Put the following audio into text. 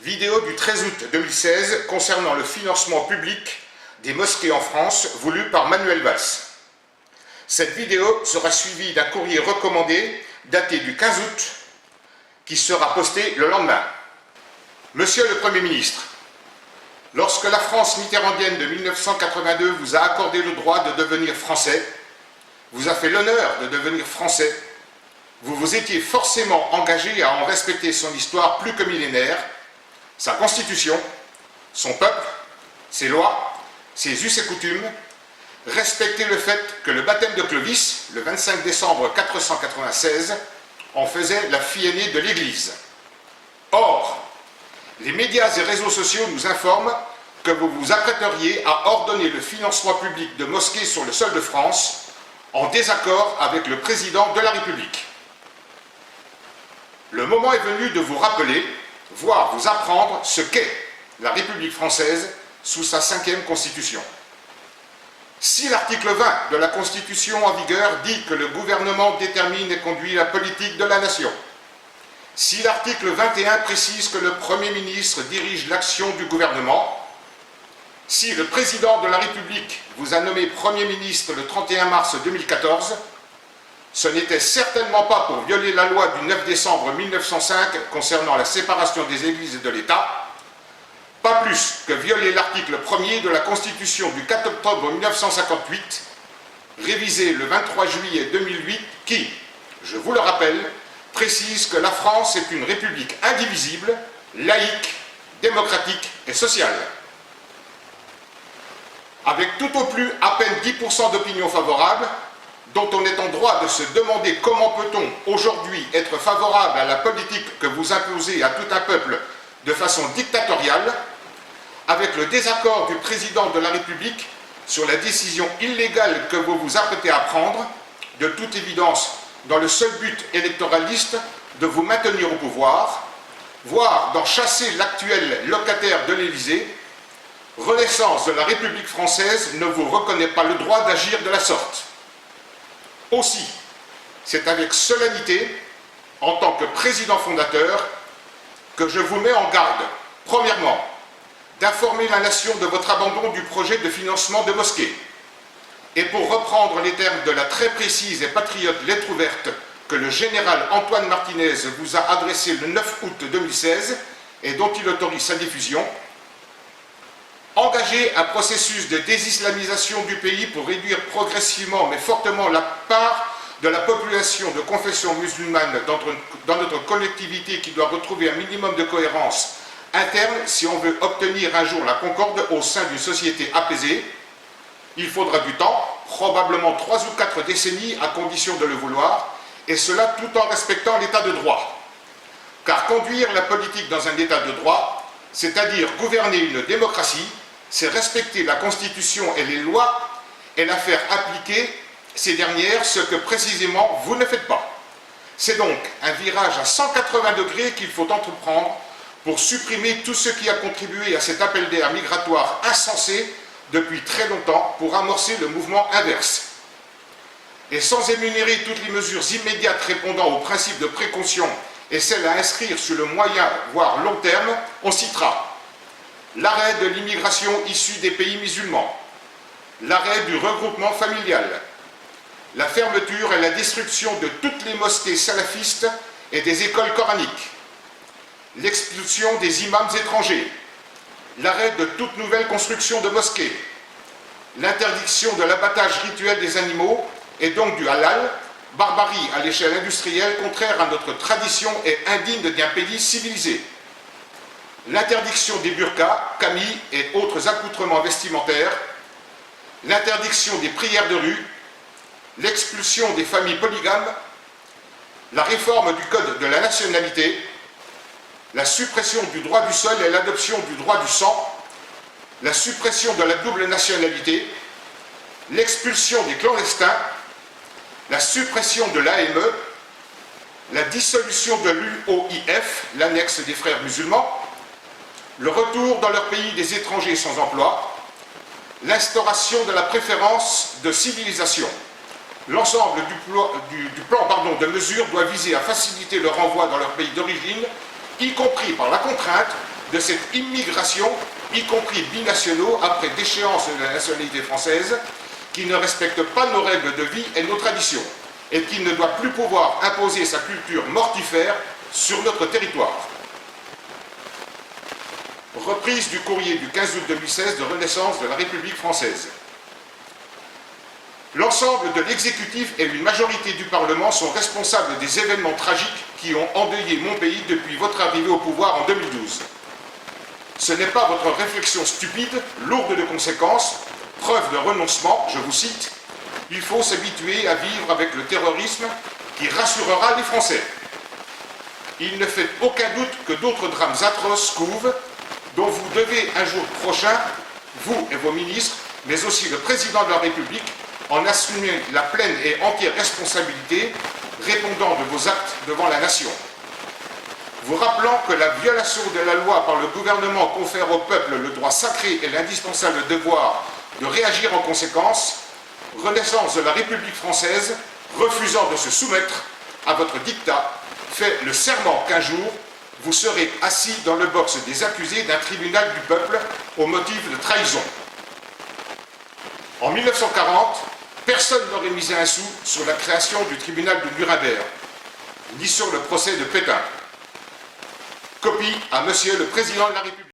Vidéo du 13 août 2016 concernant le financement public des mosquées en France, voulu par Manuel Valls. Cette vidéo sera suivie d'un courrier recommandé daté du 15 août qui sera posté le lendemain. Monsieur le Premier ministre, lorsque la France mitterrandienne de 1982 vous a accordé le droit de devenir français, vous a fait l'honneur de devenir français, vous vous étiez forcément engagé à en respecter son histoire plus que millénaire, sa constitution, son peuple, ses lois, ses us et coutumes, respecter le fait que le baptême de Clovis, le 25 décembre 496, en faisait la fille aînée de l'Église. Or, les médias et réseaux sociaux nous informent que vous vous apprêteriez à ordonner le financement public de mosquées sur le sol de France en désaccord avec le président de la République. Le moment est venu de vous rappeler, voire vous apprendre ce qu'est la République française sous sa 5e Constitution. Si l'article 20 de la Constitution en vigueur dit que le gouvernement détermine et conduit la politique de la nation, si l'article 21 précise que le Premier ministre dirige l'action du gouvernement, si le président de la République vous a nommé Premier ministre le 31 mars 2014, ce n'était certainement pas pour violer la loi du 9 décembre 1905 concernant la séparation des églises et de l'État, pas plus que violer l'article 1er de la Constitution du 4 octobre 1958, révisé le 23 juillet 2008, qui, je vous le rappelle, précise que la France est une république indivisible, laïque, démocratique et sociale. Avec tout au plus à peine 10% d'opinion favorable, dont on est en droit de se demander comment peut-on aujourd'hui être favorable à la politique que vous imposez à tout un peuple de façon dictatoriale, avec le désaccord du président de la République sur la décision illégale que vous vous apprêtez à prendre, de toute évidence dans le seul but électoraliste de vous maintenir au pouvoir, voire d'en chasser l'actuel locataire de l'Élysée, Renaissance de la République française ne vous reconnaît pas le droit d'agir de la sorte. Aussi, c'est avec solennité, en tant que président fondateur, que je vous mets en garde, premièrement, d'informer la nation de votre abandon du projet de financement de mosquées. Et pour reprendre les termes de la très précise et patriote lettre ouverte que le général Antoine Martinez vous a adressée le 9 août 2016 et dont il autorise sa diffusion, engager un processus de désislamisation du pays pour réduire progressivement mais fortement la part de la population de confession musulmane dans notre collectivité qui doit retrouver un minimum de cohérence interne si on veut obtenir un jour la concorde au sein d'une société apaisée. Il faudra du temps, probablement 3 ou 4 décennies à condition de le vouloir, et cela tout en respectant l'état de droit. Car conduire la politique dans un état de droit, c'est-à-dire gouverner une démocratie, c'est respecter la Constitution et les lois et la faire appliquer ces dernières, ce que précisément vous ne faites pas. C'est donc un virage à 180 degrés qu'il faut entreprendre pour supprimer tout ce qui a contribué à cet appel d'air migratoire insensé depuis très longtemps pour amorcer le mouvement inverse. Et sans énumérer toutes les mesures immédiates répondant au principe de précaution et celles à inscrire sur le moyen, voire long terme, on citera l'arrêt de l'immigration issue des pays musulmans, l'arrêt du regroupement familial, la fermeture et la destruction de toutes les mosquées salafistes et des écoles coraniques, l'expulsion des imams étrangers, l'arrêt de toute nouvelle construction de mosquées, l'interdiction de l'abattage rituel des animaux et donc du halal, barbarie à l'échelle industrielle contraire à notre tradition et indigne d'un pays civilisé, l'interdiction des burqas, camis et autres accoutrements vestimentaires, l'interdiction des prières de rue, l'expulsion des familles polygames, la réforme du code de la nationalité, la suppression du droit du sol et l'adoption du droit du sang, la suppression de la double nationalité, l'expulsion des clandestins, la suppression de l'AME, la dissolution de l'UOIF, l'annexe des frères musulmans, le retour dans leur pays des étrangers sans emploi, l'instauration de la préférence de civilisation. L'ensemble du plan de mesures doit viser à faciliter le renvoi dans leur pays d'origine, y compris par la contrainte de cette immigration, y compris binationaux, après déchéance de la nationalité française, qui ne respecte pas nos règles de vie et nos traditions, et qui ne doit plus pouvoir imposer sa culture mortifère sur notre territoire. Reprise du courrier du 15 août 2016 de renaissance de la République française. L'ensemble de l'exécutif et une majorité du Parlement sont responsables des événements tragiques qui ont endeuillé mon pays depuis votre arrivée au pouvoir en 2012. Ce n'est pas votre réflexion stupide, lourde de conséquences, preuve de renoncement, je vous cite, « Il faut s'habituer à vivre avec le terrorisme qui rassurera les Français. » Il ne fait aucun doute que d'autres drames atroces couvent, dont vous devez un jour prochain, vous et vos ministres, mais aussi le président de la République, en assumer la pleine et entière responsabilité, répondant de vos actes devant la nation. Vous rappelant que la violation de la loi par le gouvernement confère au peuple le droit sacré et l'indispensable devoir de réagir en conséquence, Renaissance de la République française, refusant de se soumettre à votre dictat, fait le serment qu'un jour, vous serez assis dans le box des accusés d'un tribunal du peuple au motif de trahison. En 1940, personne n'aurait misé un sou sur la création du tribunal de Nuremberg, ni sur le procès de Pétain. Copie à Monsieur le Président de la République.